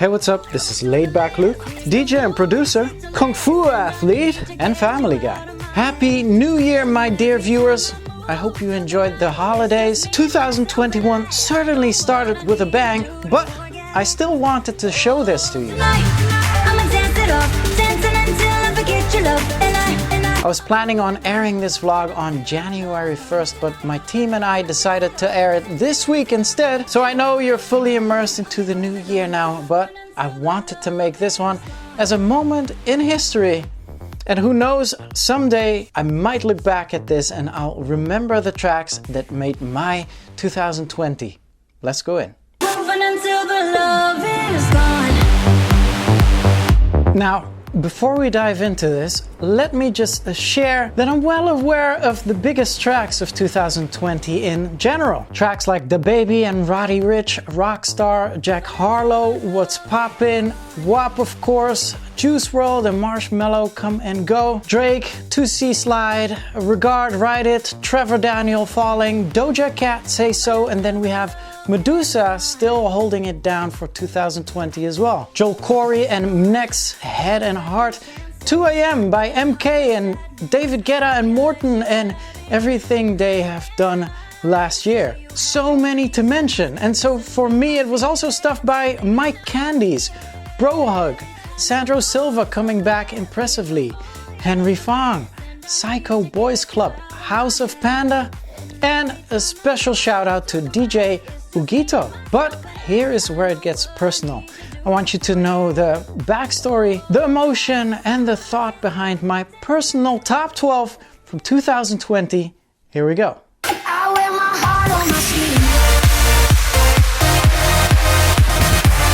Hey, what's up? This is Laidback Luke, DJ and producer, Kung Fu athlete, and family guy. Happy New Year, my dear viewers. I hope you enjoyed the holidays. 2021 certainly started with a bang, but I still wanted to show this to you. I was planning on airing this vlog on January 1st, but my team and I decided to air it this week instead. So I know you're fully immersed into the new year now, but I wanted to make this one as a moment in history. And who knows, someday I might look back at this and I'll remember the tracks that made my 2020. Let's go in. Now, before we dive into this, let me just share that I'm well aware of the biggest tracks of 2020 in general. Tracks like Da Baby and Roddy Ricch, Rockstar, Jack Harlow, What's Poppin', WAP of course, Juice WRLD and Marshmello, Come and Go, Drake, 2C Slide, Regard, Ride It, Trevor Daniel, Falling, Doja Cat, Say So, and then we have Medusa still holding it down for 2020 as well. Joel Corey and Next, Head and Heart, 2 AM by MK and David Guetta and Morton, and everything they have done last year. So many to mention. And so for me it was also stuff by Mike Candies, Bro Hug, Sandro Silva coming back impressively, Henry Fong, Psycho Boys Club, House of Panda, and a special shout out to DJ Ugito. But here is where it gets personal. I want you to know the backstory, the emotion, and the thought behind my personal top 12 from 2020. Here we go. I wear my heart on my sleeve.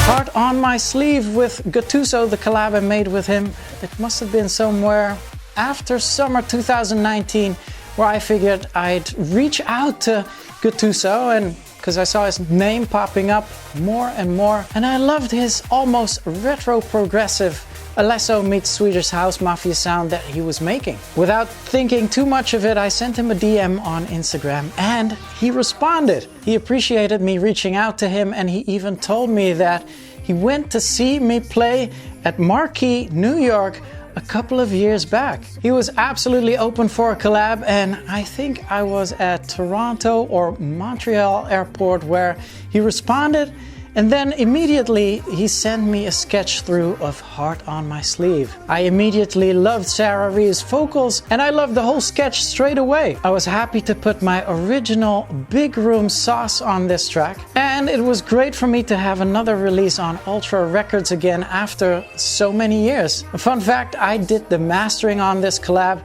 Heart on My Sleeve with Gattuso, the collab I made with him. It must have been somewhere after summer 2019 where I figured I'd reach out to Gattuso, and because I saw his name popping up more and more, and I loved his almost retro progressive Alesso meets Swedish House Mafia sound that he was making. Without thinking too much of it, I sent him a DM on Instagram and he responded. He appreciated me reaching out to him, and he even told me that he went to see me play at Marquee, New York a couple of years back. He was absolutely open for a collab, and I think I was at Toronto or Montreal airport where he responded, and then immediately he sent me a sketch through of Heart on My Sleeve. I immediately loved Sarah Ree's vocals, and I loved the whole sketch straight away. I was happy to put my original Big Room sauce on this track, and it was great for me to have another release on Ultra Records again after so many years. A fun fact, I did the mastering on this collab.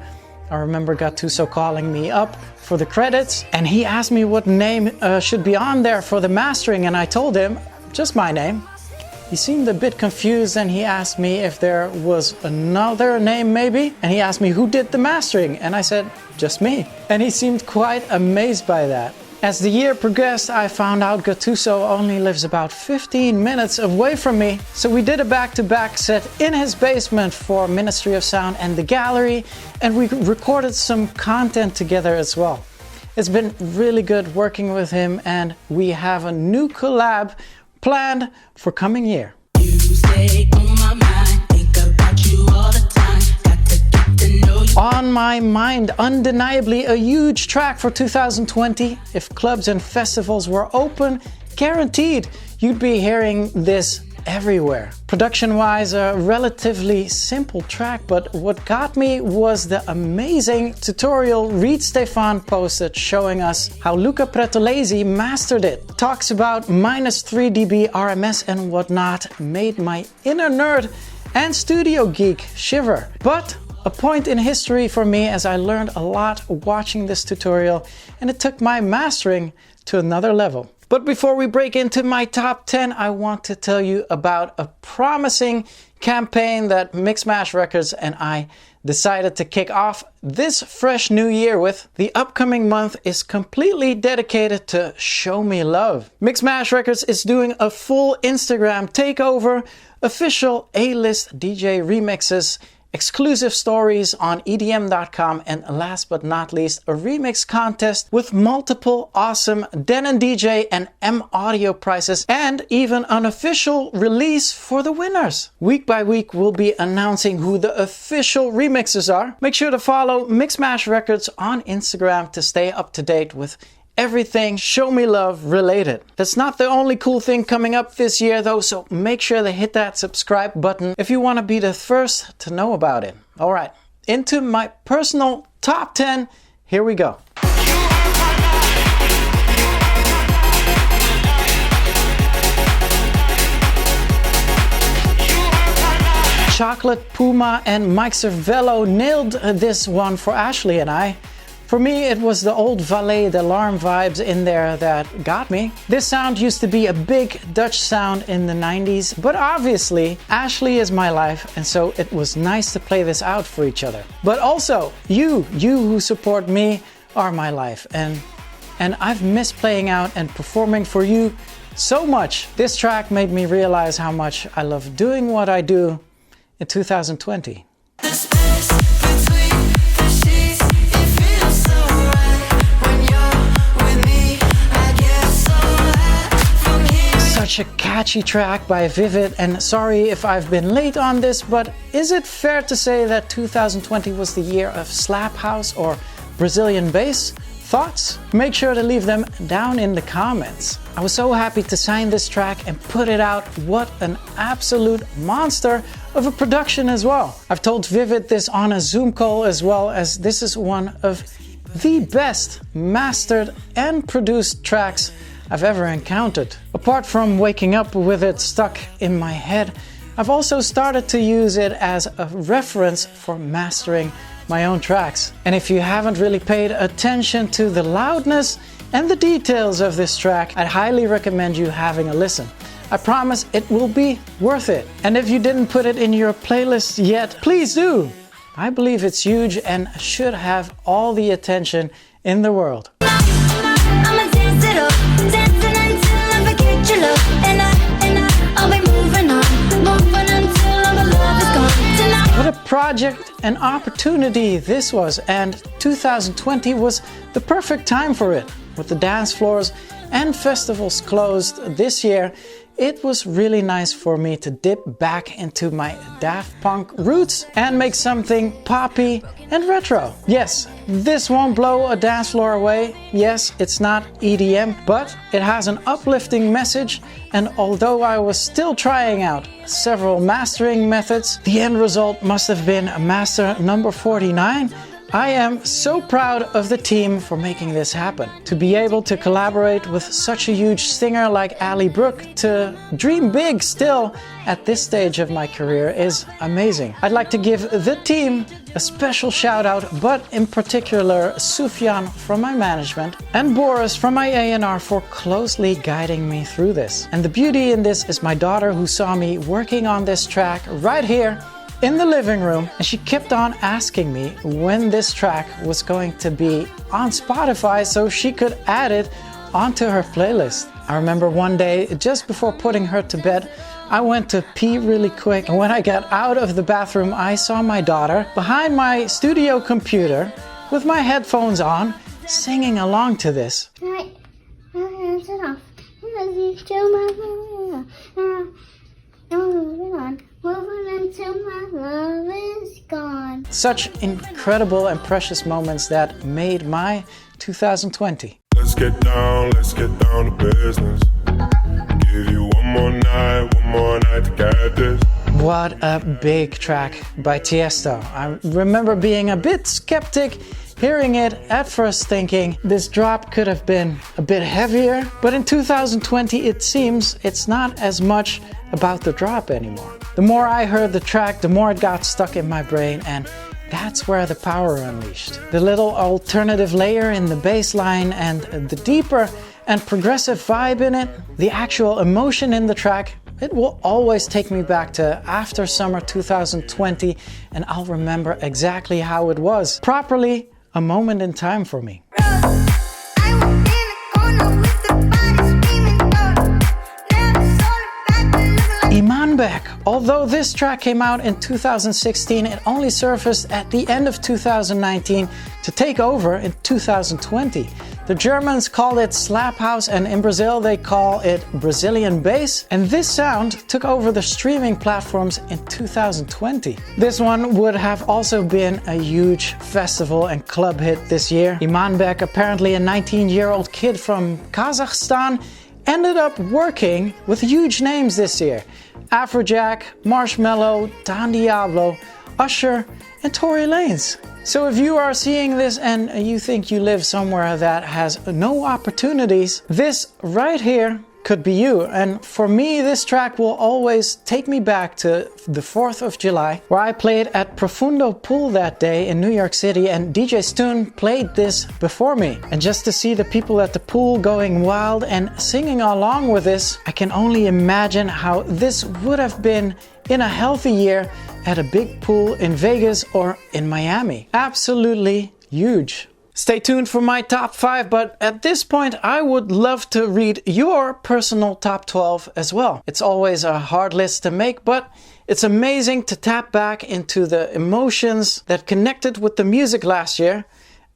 I remember Gattuso calling me up for the credits, and he asked me what name should be on there for the mastering, and I told him just my name. He seemed a bit confused, and he asked me if there was another name maybe, and he asked me who did the mastering, and I said just me, and he seemed quite amazed by that. As the year progressed, I found out Gattuso only lives about 15 minutes away from me, so we did a back-to-back set in his basement for Ministry of Sound and the Gallery, and we recorded some content together as well. It's been really good working with him, and we have a new collab planned for coming year. You stay on my mind, think about you all the time. Got to get to know you. On My Mind, undeniably a huge track for 2020. If clubs and festivals were open, guaranteed you'd be hearing this everywhere. Production-wise, a relatively simple track, but what got me was the amazing tutorial Reed Stefan posted showing us how Luca Pretolesi mastered it. Talks about -3 dB RMS and whatnot, made my inner nerd and studio geek shiver. But a point in history for me, as I learned a lot watching this tutorial, and it took my mastering to another level. But before we break into my top 10, I want to tell you about a promising campaign that Mixmash Records and I decided to kick off this fresh new year with. The upcoming month is completely dedicated to Show Me Love. Mixmash Records is doing a full Instagram takeover, official A-list DJ remixes, exclusive stories on EDM.com, and last but not least, a remix contest with multiple awesome Denon DJ and M Audio prizes, and even an official release for the winners. Week by week, we'll be announcing who the official remixes are. Make sure to follow Mixmash Records on Instagram to stay up to date with everything Show Me Love related. That's not the only cool thing coming up this year though, so make sure to hit that subscribe button if you want to be the first to know about it. Alright, into my personal top 10, here we go. Chocolate Puma and Mike Cervello nailed this one for Ashley and I. For me, it was the old Valet d'Alarm vibes in there that got me. This sound used to be a big Dutch sound in the 90s, but obviously Ashley is my life, and so it was nice to play this out for each other. But also, you who support me are my life, and I've missed playing out and performing for you so much. This track made me realize how much I love doing what I do in 2020. Such a catchy track by Vivid, and sorry if I've been late on this, but is it fair to say that 2020 was the year of slap house or Brazilian bass? Thoughts? Make sure to leave them down in the comments. I was so happy to sign this track and put it out. What an absolute monster of a production as well. I've told Vivid this on a Zoom call as well, as this is one of the best mastered and produced tracks I've ever encountered. Apart from waking up with it stuck in my head, I've also started to use it as a reference for mastering my own tracks. And if you haven't really paid attention to the loudness and the details of this track, I'd highly recommend you having a listen. I promise it will be worth it. And if you didn't put it in your playlist yet, please do. I believe it's huge and should have all the attention in the world. What a project and opportunity this was, and 2020 was the perfect time for it. With the dance floors and festivals closed this year, it was really nice for me to dip back into my Daft Punk roots and make something poppy and retro. Yes, this won't blow a dance floor away. Yes, it's not EDM, but it has an uplifting message, and although I was still trying out several mastering methods, the end result must have been a master number 49. I am so proud of the team for making this happen. To be able to collaborate with such a huge singer like Ali Brooke, to dream big still at this stage of my career is amazing. I'd like to give the team a special shout out, but in particular Sufjan from my management and Boris from my A&R for closely guiding me through this. And the beauty in this is my daughter, who saw me working on this track right here in the living room, and she kept on asking me when this track was going to be on Spotify so she could add it onto her playlist. I remember one day, just before putting her to bed, I went to pee really quick, and when I got out of the bathroom, I saw my daughter behind my studio computer with my headphones on, singing along to this. Such incredible and precious moments that made my 2020. Let's get down to business. Give you one more night to get this. What a big track by Tiesto. I remember being a bit skeptic hearing it at first, thinking this drop could have been a bit heavier, but in 2020 it seems it's not as much about the drop anymore. The more I heard the track, the more it got stuck in my brain, and that's where the power unleashed. The little alternative layer in the bass line and the deeper and progressive vibe in it, the actual emotion in the track, it will always take me back to after summer 2020, and I'll remember exactly how it was. Properly, a moment in time for me. Iman Laidback. Although this track came out in 2016, it only surfaced at the end of 2019 to take over in 2020. The Germans call it slap house, and in Brazil they call it Brazilian bass. And this sound took over the streaming platforms in 2020. This one would have also been a huge festival and club hit this year. Laidback, apparently a 19-year-old kid from Kazakhstan, ended up working with huge names this year. Afrojack, Marshmello, Don Diablo, Usher, and Tory Lanez. So if you are seeing this and you think you live somewhere that has no opportunities, this right here could be you. And for me, this track will always take me back to the 4th of July, where I played at Profundo Pool that day in New York City, and DJ Stoon played this before me. And just to see the people at the pool going wild and singing along with this, I can only imagine how this would have been in a healthy year at a big pool in Vegas or in Miami. Absolutely huge. Stay tuned for my top 5, but at this point I would love to read your personal top 12 as well. It's always a hard list to make, but it's amazing to tap back into the emotions that connected with the music last year.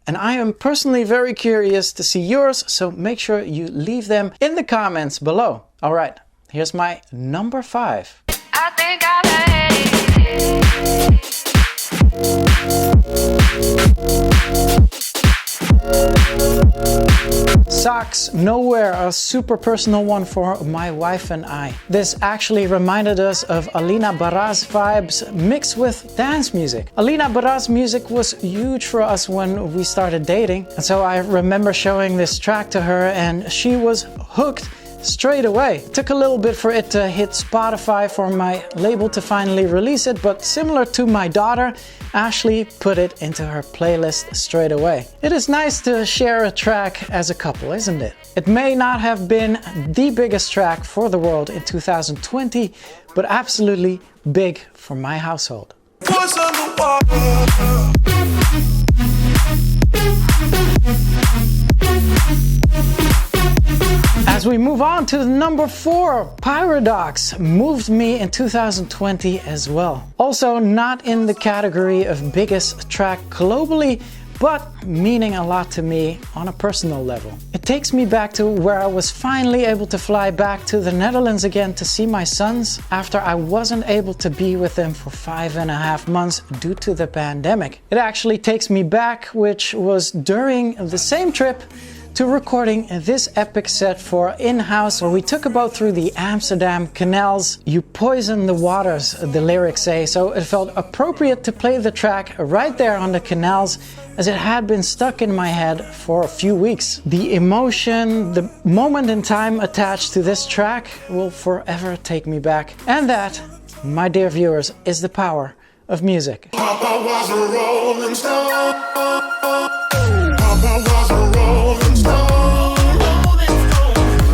And I am personally very curious to see yours, so make sure you leave them in the comments below. Alright, here's my number 5. I think I let it. Socks Nowhere, a super personal one for my wife and I. This actually reminded us of Alina Baraz vibes mixed with dance music. Alina Baraz music was huge for us when we started dating, and so I remember showing this track to her and she was hooked straight away. It took a little bit for it to hit Spotify for my label to finally release it, but similar to my daughter, Ashley put it into her playlist straight away. It is nice to share a track as a couple, isn't it? It may not have been the biggest track for the world in 2020, but absolutely big for my household. As we move on to number 4, Pyrodox moved me in 2020 as well. Also not in the category of biggest track globally, but meaning a lot to me on a personal level. It takes me back to where I was finally able to fly back to the Netherlands again to see my sons after I wasn't able to be with them for 5.5 months due to the pandemic. It actually takes me back, which was during the same trip, to recording this epic set for In-House, where we took a boat through the Amsterdam canals. You poison the waters, the lyrics say, so it felt appropriate to play the track right there on the canals, as it had been stuck in my head for a few weeks. The emotion, the moment in time attached to this track will forever take me back. And that, my dear viewers, is the power of music. Papa was a rolling stone. Papa was a rolling stone.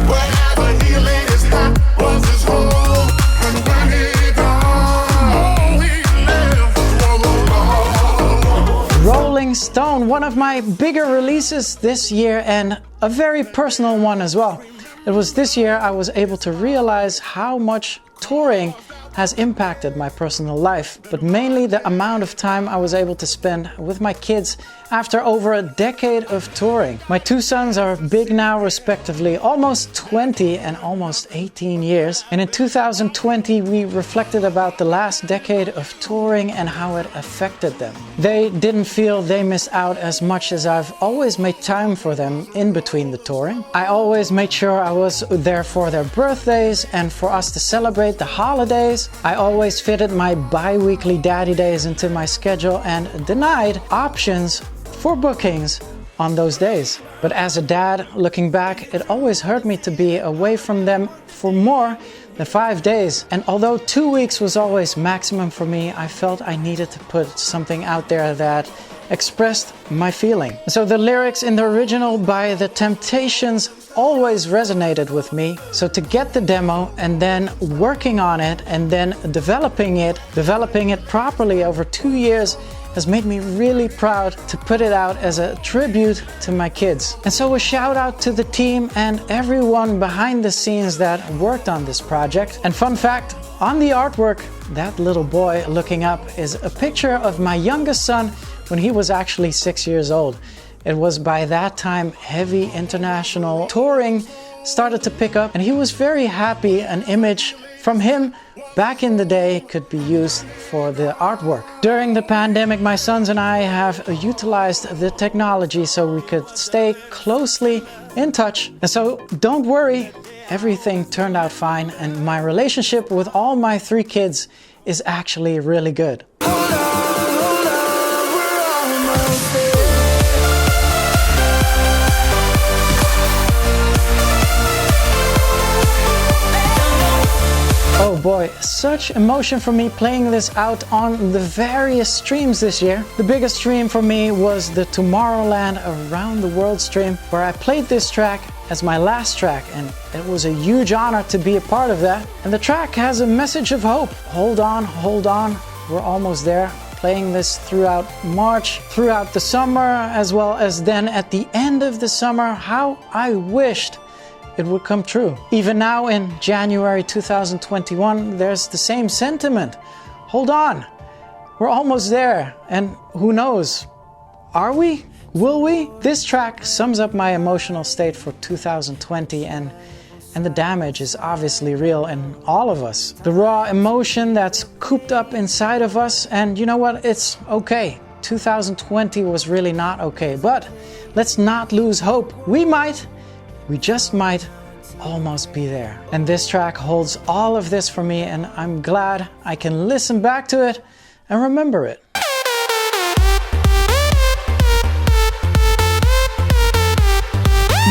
Wherever he laid his hat was his home. And when he gone, all he left was alone. Rolling Stone, one of my bigger releases this year and a very personal one as well. It was this year I was able to realize how much touring has impacted my personal life, but mainly the amount of time I was able to spend with my kids after over a decade of touring. My 2 sons are big now, respectively, almost 20 and almost 18 years. And in 2020, we reflected about the last decade of touring and how it affected them. They didn't feel they missed out as much, as I've always made time for them in between the touring. I always made sure I was there for their birthdays and for us to celebrate the holidays. I always fitted my bi-weekly daddy days into my schedule and denied options for bookings on those days. But as a dad, looking back, it always hurt me to be away from them for more than 5 days. And although 2 weeks was always maximum for me, I felt I needed to put something out there that expressed my feeling. So the lyrics in the original by The Temptations always resonated with me. So to get the demo and then working on it and then developing it properly over 2 years has made me really proud to put it out as a tribute to my kids. And so a shout out to the team and everyone behind the scenes that worked on this project. And fun fact, on the artwork, that little boy looking up is a picture of my youngest son when he was actually 6 years old. It was by that time heavy international touring started to pick up, and he was very happy an image from him back in the day could be used for the artwork. During the pandemic, my sons and I have utilized the technology so we could stay closely in touch. And so don't worry, everything turned out fine, and my relationship with all my 3 kids is actually really good. Oh boy, such emotion for me playing this out on the various streams this year. The biggest stream for me was the Tomorrowland Around the World stream, where I played this track as my last track, and it was a huge honor to be a part of that. And the track has a message of hope. Hold on, we're almost there. Playing this throughout March, throughout the summer, as well as then at the end of the summer. How I wished it would come true. Even now in January 2021, there's the same sentiment. Hold on, we're almost there, and who knows, are we? Will we? This track sums up my emotional state for 2020, and the damage is obviously real in all of us. The raw emotion that's cooped up inside of us, and you know what, it's okay. 2020 was really not okay, but let's not lose hope. We just might almost be there. And this track holds all of this for me, and I'm glad I can listen back to it and remember it.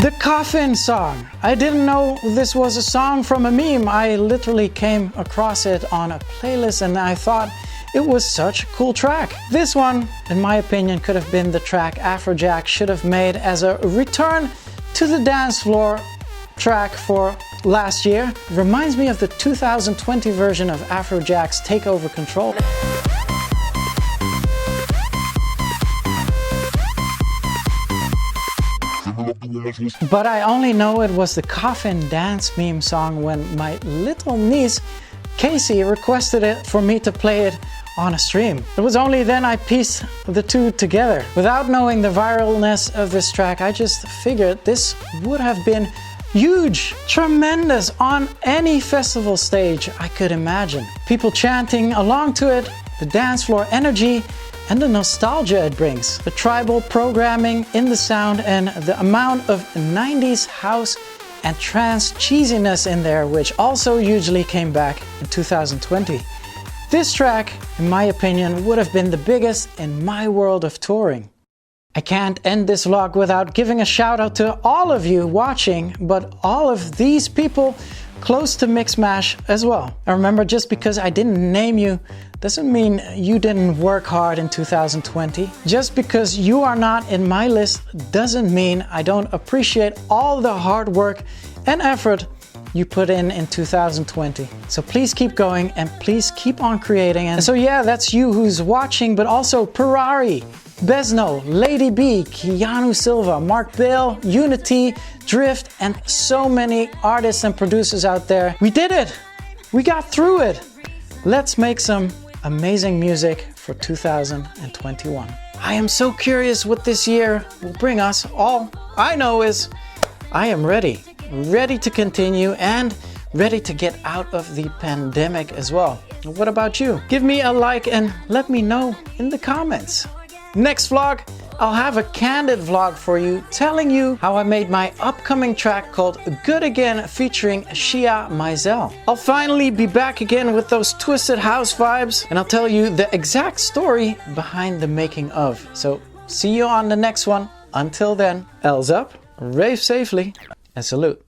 The Coffin song. I didn't know this was a song from a meme. I literally came across it on a playlist and I thought it was such a cool track. This one, in my opinion, could have been the track Afrojack should have made as a return to the dance floor track for last year. It reminds me of the 2020 version of Afrojack's Take Over Control. But I only know it was the Coffin dance meme song when my little niece Casey requested it for me to play it on a stream. It was only then I pieced the two together. Without knowing the viralness of this track, I just figured this would have been huge, tremendous on any festival stage I could imagine. People chanting along to it, the dance floor energy, and the nostalgia it brings. The tribal programming in the sound and the amount of 90s house and trance cheesiness in there, which also hugely came back in 2020. This track, in my opinion, would have been the biggest in my world of touring. I can't end this vlog without giving a shout out to all of you watching, but all of these people close to Mixmash as well. And remember, just because I didn't name you doesn't mean you didn't work hard in 2020. Just because you are not in my list doesn't mean I don't appreciate all the hard work and effort you put in 2020. So please keep going and please keep on creating. And so yeah, that's you who's watching, but also Ferrari, Besno, Lady B, Keanu Silva, Mark Bale, Unity, Drift, and so many artists and producers out there. We did it! We got through it! Let's make some amazing music for 2021. I am so curious what this year will bring us. All I know is I am ready to continue and ready to get out of the pandemic as well. What about you? Give me a like and let me know in the comments. Next vlog, I'll have a candid vlog for you telling you how I made my upcoming track called Good Again featuring Shia Mizell. I'll finally be back again with those twisted house vibes, and I'll tell you the exact story behind the making of. So see you on the next one. Until then, L's up, rave safely, and salute.